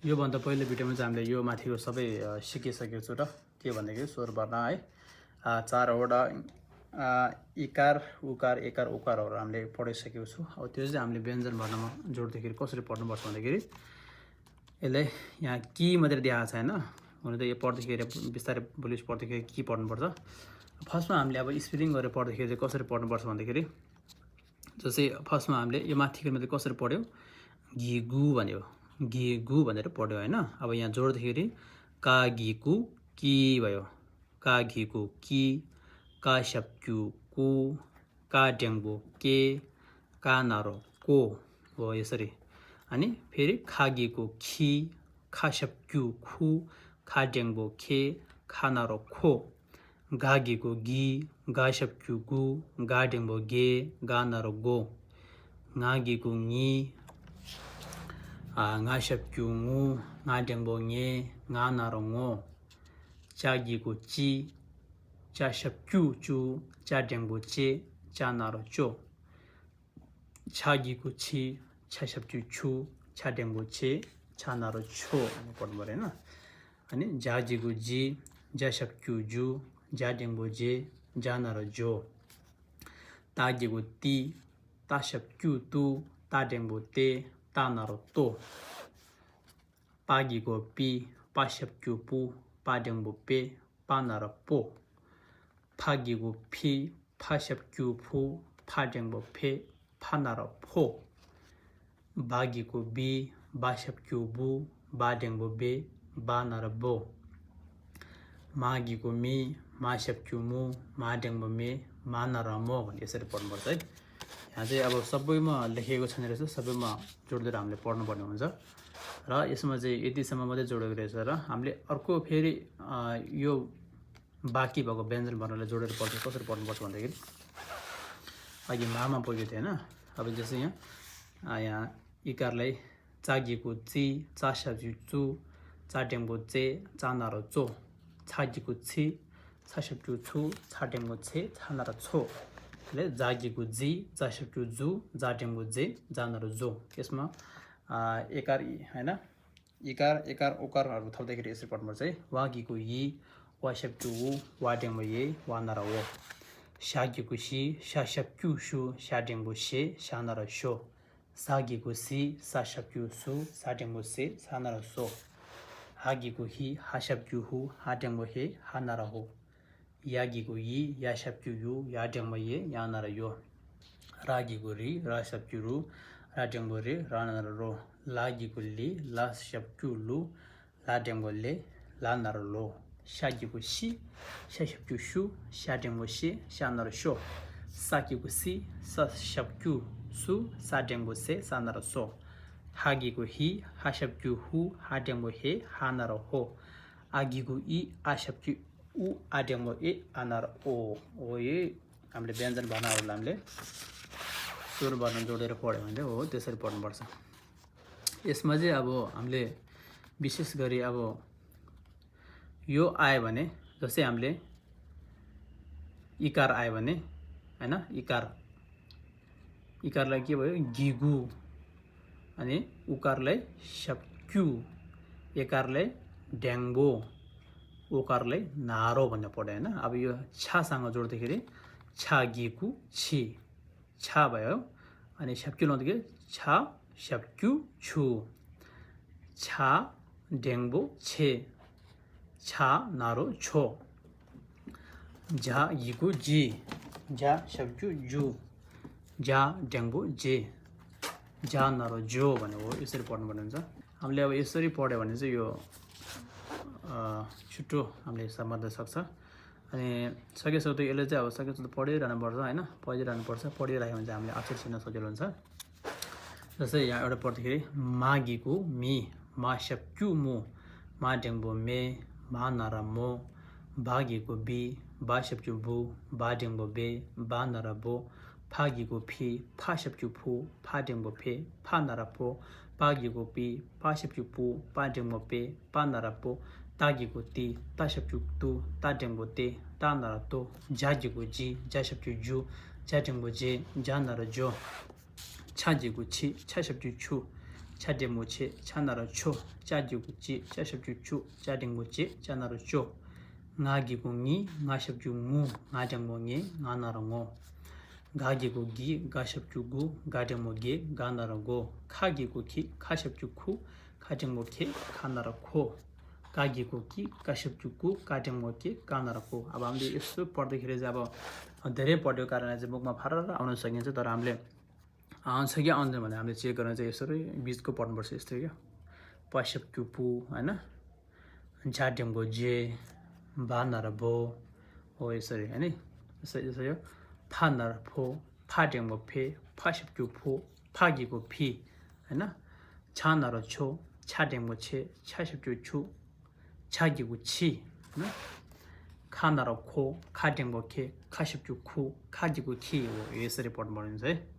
योभन्दा पहिलो भिडियोमा चाहिँ हामीले यो माथिको सबै सिकिसकेको छु र के भन्दाखेरि स्वर वर्ण है चारवटा इकार उकार एकार उकारहरू हामीले पढिसकेको छु। अब त्यो चाहिँ हामीले व्यञ्जन वर्णमा जोड्दाखेरि कसरी पढ्नुपर्छ भन्दाखेरि यसलाई यहाँ कि मात्रै दिएको छ हैन। हुन त यो पढ्दाखेरि बिस्तारै बोलिस पढ्दाखेरि कि पढ्नुपर्छ। फर्स्टमा हामीले अब स्पेलिङ गरेर पढ्दाखेरि चाहिँ कसरी पढ्नुपर्छ भन्दाखेरि जस्तै फर्स्टमा हामीले यो माथिको मात्रै कसरी पढ्यो घिगु भन्यो घिगु भनेर पढ्यो हैन। अब यहाँ जोड्दाखेरि का घिगु कि भयो का घिगु कि का शब्क्यु कु का ड्याङ्बो के का नारो को हो यसरी। अनि फेरि खागीको खी खा शब्क्यु खु खा ड्याङ्बो खे खा नारो खो गागीको गी गा शब्क्यु गु गा ड्याङ्बो गे गा नारो go गागीको ङी nga shapkyu ngu nga dengbo nge nga naro ngo cha gi ko chi cha shapkyu chu cha dengbo che cha naro cho cha gi ko chi cha shapkyu chu cha dengbo che cha naro cho ani पढ्नु पर्यो हैन। अनि जा जी को जी जा shapkyu ju ja dengbo je ja naro jo ta gi ko ti ta shapkyu tu ta dengbo te ta naro to Pagi को P पा शब्क्यु पु पा ड्याङ्बो पे पा नारो पो फागी को फी फा शब्क्यु फु फा ड्याङ्बो फे फा नारो फो बागी को बी बा शब्क्यु बु बा ड्याङ्बो बे बा नारो बो मागी को मी मा शब्क्यु मु मा ड्याङ्बो मे मा नारो मो भन्ने यसरी पढ्नुपर्छ है। यहाँ चाहिँ अब सबैमा लेखेको छैन रहेछ, सबैमा जोडेर हामीले पढ्नुपर्ने हुन्छ र यसमा चाहिँ यतिसम्म मात्रै जोडेको रहेछ र हामीले अर्को फेरि यो बाँकी भएको व्यञ्जन वर्णलाई जोडेर पढ्छ कसरी पढ्नुपर्छ भन्दाखेरि अघि मामा पुगेको थियो हैन। अब जस्तै यहाँ इकारलाई चागीको ची चा शब्क्यु चु चा ड्याङ्बो चे चा नारो चो छागीको छि चा शब्क्यु छु चा ड्याङ्बो छे चा नारो छो जागीको जी जा शब्क्यु जु जा ड्याङ्बो जे जा नारो जो। यसमा एकार हैन इकार एकार उकारहरू थप्दाखेरि यसरी पढ्नुपर्छ है। वागीको यी वा शब्क्यु उ वा ड्याङ्बो ये वा नारो वो शागीको सी शा शब्क्यु सु शा ड्याङ्बो शे शा नारो शो सागीको सी सा शब्क्यु सु सा ड्याङ्बो से सा नारो सो हागीको हि हा शब्क्यु हु हा ड्याङ्बो हे हा नारो हो यागीको यी या शब्क्यु यु या ड्याङ्बो ये या नारो यो रागीको रि रा शब्क्यु रु रा ड्याङ्बो रे रा नारो रो लागीको ली ला शब्क्यु लु ला ड्याङ्बो ले ला नारो लो शागीको सी शा शब्क्यु सु शा ड्याङ्बो से शा नारो शो सागीको सी सा शब्क्यु सु सा ड्याङ्बो से सा नारो सो हागीको हि हा शब्क्यु हु हा ड्याङ्बो हे हा नारो हो आगीको इ आ शब्क्यु उ आ ड्याङ्बो ए आ नारो ओ हो ये हामीले व्यञ्जन वर्णहरूलाई हामीले स्वर वर्ण जोडेर पढ्यो भने हो त्यसरी पढ्नुपर्छ। यसमा चाहिँ अब हामीले विशेष गरी अब यो आयो भने जस्तै हामीले इकार आयो भने हैन इकारलाई के भयो गिगु अनि उकारलाई शब्क्यु एकारलाई ड्याङ्बो ओकारलाई नारो भन्ने पढ्यो हैन। अब यो छासँग जोड्दाखेरि छा गिगु छि छा भयो अनि शब्क्यु लाउँदाखेरि छा शब्क्यु छु छा ड्याङ्बो छे छा नारो छो झा गिगु जी झा शब्क्यु जु झा ड्याङ्बो जे झा नारो जो भन्ने हो यसरी पढ्नुपर्ने हुन्छ। हामीले अब यसरी पढ्यो भने चाहिँ यो छिटो हामीले सम्झ्न सक्छ। अनि सकेसक्दो यसले चाहिँ अब सकेसक्दो पढिरहनु पर्छ हैन, पढिराख्यो भने चाहिँ हामीले अक्षर चिन्न सजिलो हुन्छ। जस्तै यहाँ एउटा पढ्दाखेरि मागीको मी मा शब्क्यु मो मा ड्याङ्बो मे मा नारा मो भागीको बी बा शब्क्यु बु बा ड्याङ्बो बे बा नारा बो फागीको फी फा शब्क्यु फु फा ड्याङ्बो फे फा नारा पो पागीको पी पा शब्क्यु पु पा ड्याङ्बो पे पा नारा पो तागीको ती ता शब्क्यु तु ता ड्याङ्बो ते ता नारा तो जागीको जी जा शब्क्यु जु जा ड्याङ्बो जे जा नारा जो छागीको छि छा शब्क्यु छु 차데모체 차나라 초 짜지구지 짜십주추 짜딩구지 짜나라 초 나기공이 나십주무 나장몽이 나나랑고 가기고기 가십주구 가정모기 가나라고 카기고기 카십주쿠 가정모기 가나라코 가기고기 가십주구 가정모기 가나라को अब हामीले यसो पढ्दाखेरि चाहिँ अब धेरै पढ्यो कारणले चाहिँ बुकमा फारर आउन सकिन्छ तर हामीले आउँछ कि आउँदैन भने हामीले चेक गर्न चाहिँ यसरी बीचको पढ्नुपर्छ यस्तो क्या पाशप्क्युपु हैन झाड्यमको जे बानरबो हो यसरी हैन यसरी यो फानरफो फाड्यमको फे पाशप्क्युपु फागीको फी हैन छानर छो छाड्यमको छे छाशप्क्युछु छागीको छि हैन खानरखो खाड्यमको खे खाशप्क्युखु खागीको खी हो यसरी पढ्नु पर्छ है